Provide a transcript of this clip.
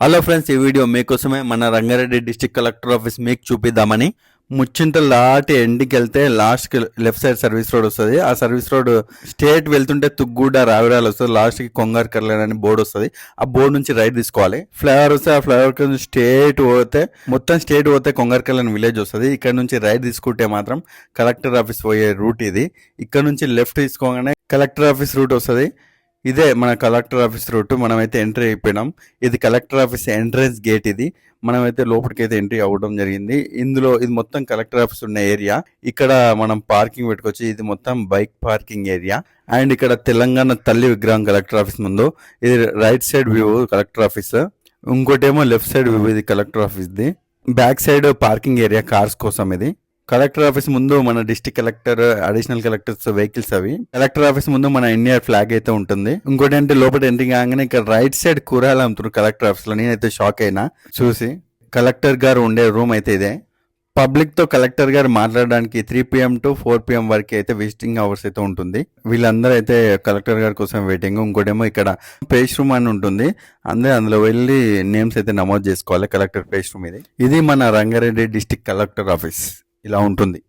Hello friends, ఈ video మీకోసమే. మన రంగారెడ్డి డిస్ట్రిక్ట్ కలెక్టర్ ఆఫీస్ మీకు చూపిద్దామని. ముచ్చింతలు దాటి ఎండికి వెళ్తే లాస్ట్కి లెఫ్ట్ సైడ్ సర్వీస్ రోడ్ వస్తుంది. ఆ సర్వీస్ రోడ్ స్ట్రేట్ వెళ్తుంటే తుగ్గూడ రావిరాలు వస్తుంది. లాస్ట్కి కొంగారు కర్లేరు అని బోర్డు వస్తుంది. ఆ బోర్డు నుంచి రైట్ తీసుకోవాలి. ఫ్లైఓవర్ వస్తే ఆ ఫ్లైఓవర్ స్ట్రేట్ పోతే మొత్తం స్ట్రేట్ పోతే కొంగారు కర్లేరు విలేజ్ వస్తుంది. ఇక్కడ నుంచి రైట్ తీసుకుంటే మాత్రం కలెక్టర్ ఆఫీస్ పోయే రూట్ ఇది. ఇక్కడ నుంచి లెఫ్ట్ తీసుకోగానే కలెక్టర్ ఆఫీస్ రూట్ వస్తుంది. ఇదే మన కలెక్టర్ ఆఫీస్ రూట్. మనమైతే ఎంట్రీ అయిపోయినాం. ఇది కలెక్టర్ ఆఫీస్ ఎంట్రన్స్ గేట్. ఇది మనమైతే లోపలికి అయితే ఎంట్రీ అవ్వడం జరిగింది. ఇందులో ఇది మొత్తం కలెక్టర్ ఆఫీస్ ఉన్న ఏరియా. ఇక్కడ మనం పార్కింగ్ పెట్టుకోవచ్చు. ఇది మొత్తం బైక్ పార్కింగ్ ఏరియా. అండ్ ఇక్కడ తెలంగాణ తల్లి విగ్రహం కలెక్టర్ ఆఫీస్ ముందు. ఇది right side view collector office. ఇంకోటేమో లెఫ్ట్ సైడ్ వ్యూ ఇది collector office the. Back side parking area cars కోసం. ఇది కలెక్టర్ ఆఫీస్ ముందు మన district collector, additional collectors vehicles అవి. కలెక్టర్ ఆఫీస్ ముందు మన ఇండియా ఫ్లాగ్ అయితే ఉంటుంది. ఇంకోటి అంటే లోపల ఎంట్రీ కాగానే ఇక్కడ రైట్ సైడ్ కూరగాయలు అమ్ముతున్నారు కలెక్టర్ ఆఫీస్ లో. నేనైతే షాక్ అయినా చూసి. కలెక్టర్ గారు ఉండే రూమ్ అయితే ఇదే. పబ్లిక్ తో కలెక్టర్ గారు మాట్లాడడానికి 3 PM to 4 PM వరకు అయితే విజిటింగ్ అవర్స్ అయితే ఉంటుంది. వీళ్ళందరూ అయితే కలెక్టర్ గారి కోసం వెయిటింగ్. ఇంకోటేమో ఇక్కడ పేజ్ రూమ్ అని ఉంటుంది. అందులో వెళ్ళి నేమ్స్ అయితే నమోదు చేసుకోవాలి. కలెక్టర్ పేజ్ రూమ్ ఇది. ఇది మన రంగారెడ్డి డిస్ట్రిక్ట్ కలెక్టర్ ఆఫీస్ ఇలా ఉంటుంది.